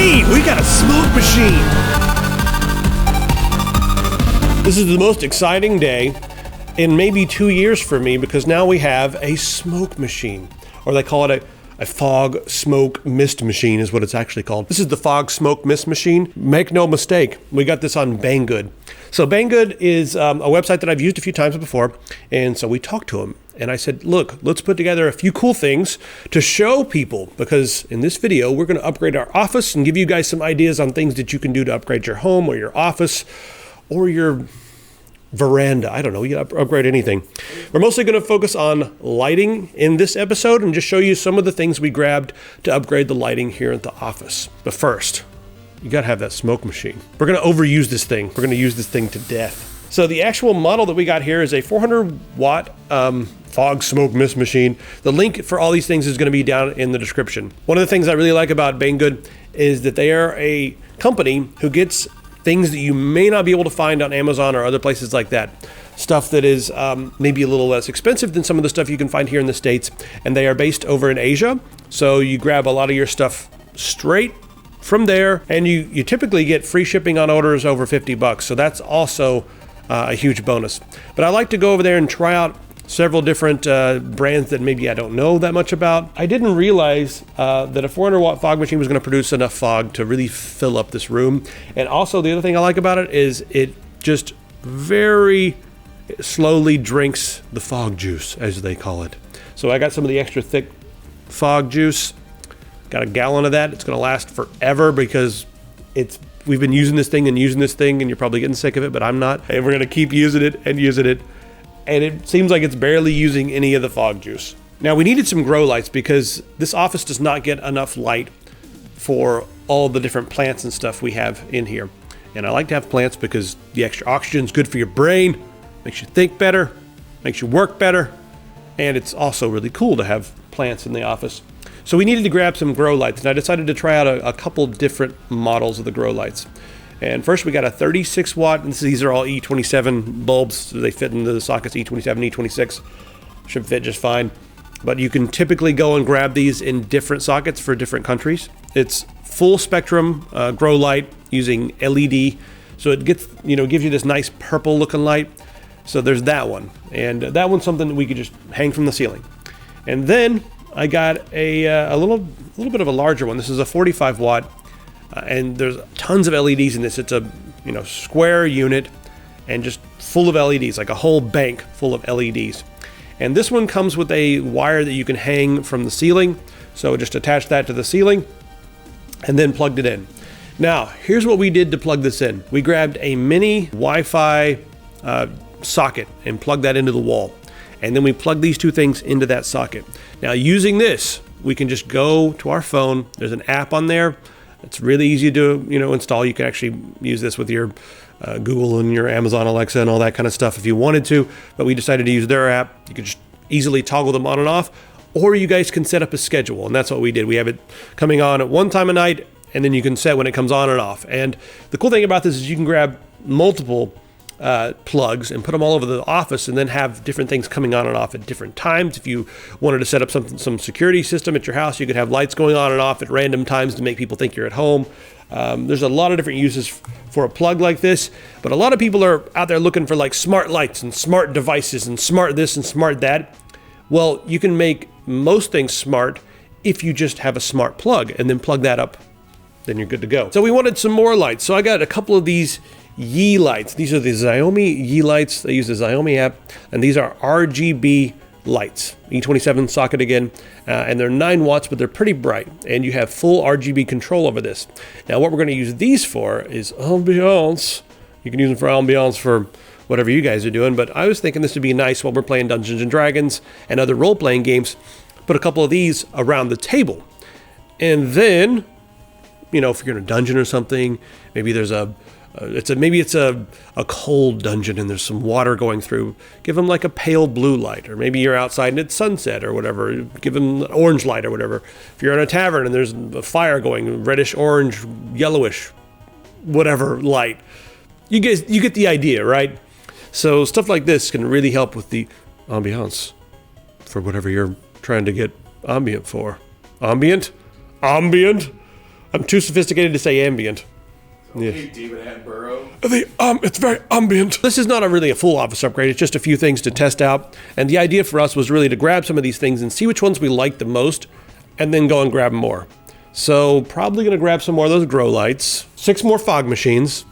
Hey, we got a smoke machine. This is the most exciting day in maybe 2 years for me because now we have a smoke machine, or they call it a fog smoke mist machine is what it's actually called. This is the fog smoke mist machine. Make no mistake, we got this on Banggood. So Banggood is a website that I've used a few times before, and so we talked to him. And I said, look, let's put together a few cool things to show people, because in this video, we're gonna upgrade our office and give you guys some ideas on things that you can do to upgrade your home or your office or your veranda. I don't know, you can upgrade anything. We're mostly gonna focus on lighting in this episode and just show you some of the things we grabbed to upgrade the lighting here at the office. But first, you gotta have that smoke machine. We're gonna overuse this thing. We're gonna use this thing to death. So the actual model that we got here is a 400 watt fog smoke mist machine. The link for all these things is gonna be down in the description. One of the things I really like about Banggood is that they are a company who gets things that you may not be able to find on Amazon or other places like that. Stuff that is maybe a little less expensive than some of the stuff you can find here in the States. And they are based over in Asia. So you grab a lot of your stuff straight from there, and you typically get free shipping on orders over 50 bucks. So that's also a huge bonus. But I like to go over there and try out several different brands that maybe I don't know that much about. I didn't realize that a 400 watt fog machine was going to produce enough fog to really fill up this room. And also the other thing I like about it is it just very slowly drinks the fog juice, as they call it. So I got some of the extra thick fog juice, got a gallon of that. It's going to last forever because we've been using this thing, and you're probably getting sick of it, but I'm not. And we're going to keep using it and using it. And it seems like it's barely using any of the fog juice. Now, we needed some grow lights because this office does not get enough light for all the different plants and stuff we have in here. And I like to have plants because the extra oxygen is good for your brain, makes you think better, makes you work better, and it's also really cool to have plants in the office. So we needed to grab some grow lights, and I decided to try out a couple different models of the grow lights. And first we got a 36 watt, and these are all E27 bulbs, so they fit into the sockets E27, E26. Should fit just fine. But you can typically go and grab these in different sockets for different countries. It's full spectrum grow light using LED, so it gets, gives you this nice purple looking light. So there's that one, and that one's something that we could just hang from the ceiling. And then I got a little bit of a larger one. This is a 45 watt. And there's tons of LEDs in this. It's a square unit and just full of LEDs, like a whole bank full of LEDs. And this one comes with a wire that you can hang from the ceiling. So just attach that to the ceiling and then plugged it in. Now, here's what we did to plug this in. We grabbed a mini Wi-Fi socket and plugged that into the wall. And then we plug these two things into that socket. Now, using this, we can just go to our phone. There's an app on there. It's really easy to install. You can actually use this with your Google and your Amazon Alexa and all that kind of stuff if you wanted to, but we decided to use their app. You can just easily toggle them on and off, or you guys can set up a schedule, and that's what we did. We have it coming on at one time of night, and then you can set when it comes on and off. And the cool thing about this is you can grab multiple plugs and put them all over the office, and then have different things coming on and off at different times. If you wanted to set up some security system at your house, you could have lights going on and off at random times to make people think you're at home. There's a lot of different uses for a plug like this, but a lot of people are out there looking for like smart lights and smart devices and smart this and smart that. Well, you can make most things smart if you just have a smart plug and then plug that up, then you're good to go. So we wanted some more lights, so I got a couple of these Yi lights. These are the Xiaomi Yi lights. They use the Xiaomi app, and these are RGB lights. E27 socket again, and they're 9 watts, but they're pretty bright, and you have full RGB control over this. Now, what we're going to use these for is ambiance. You can use them for ambiance for whatever you guys are doing, but I was thinking this would be nice while we're playing Dungeons and Dragons and other role-playing games. Put a couple of these around the table, and then, if you're in a dungeon or something, maybe there's maybe it's a cold dungeon and there's some water going through. Give them like a pale blue light, or maybe you're outside and it's sunset or whatever. Give them an orange light or whatever. If you're in a tavern and there's a fire going, reddish, orange, yellowish, whatever light. You get the idea, right? So stuff like this can really help with the ambiance for whatever you're trying to get ambient for. Ambient? I'm too sophisticated to say ambient. Okay, David Attenborough. It's very ambient. This is not really a full office upgrade. It's just a few things to test out. And the idea for us was really to grab some of these things and see which ones we like the most, and then go and grab more. So probably gonna grab some more of those grow lights. 6 more fog machines.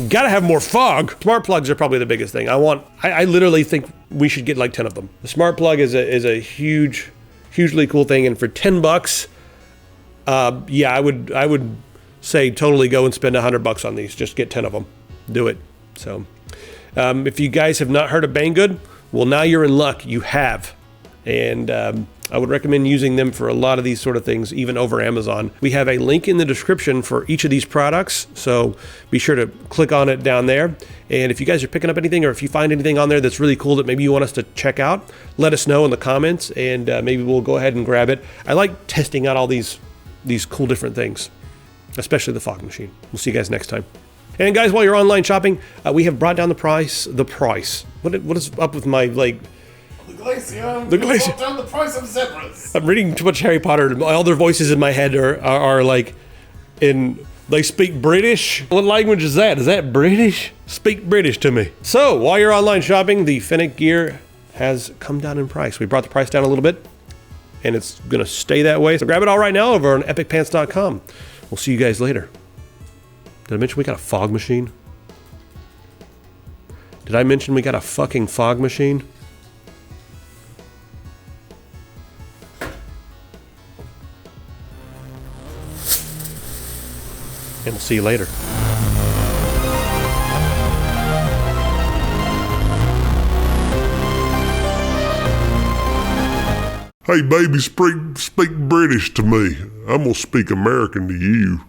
Gotta have more fog. Smart plugs are probably the biggest thing. I literally think we should get like 10 of them. The smart plug is a hugely cool thing, and for $10, yeah, I would say totally go and spend $100 on these. Just get 10 of them. Do it. So, if you guys have not heard of Banggood, well, now you're in luck. You have. And I would recommend using them for a lot of these sort of things, even over Amazon. We have a link in the description for each of these products, so be sure to click on it down there. And if you guys are picking up anything, or if you find anything on there that's really cool that maybe you want us to check out, let us know in the comments, and maybe we'll go ahead and grab it. I like testing out all these cool different things, especially the fog machine. We'll see you guys next time. And guys, while you're online shopping, we have brought down the price. What is up with my, like... The glacier. Down the price of zebras. I'm reading too much Harry Potter. All their voices in my head are like, they speak British. What language is that? Is that British? Speak British to me. So, while you're online shopping, the Fennec gear has come down in price. We brought the price down a little bit, and it's gonna stay that way. So grab it all right now over on epicpants.com. We'll see you guys later. Did I mention we got a fog machine? Did I mention we got a fucking fog machine? And we'll see you later. Hey baby, speak British to me. I'm gonna speak American to you.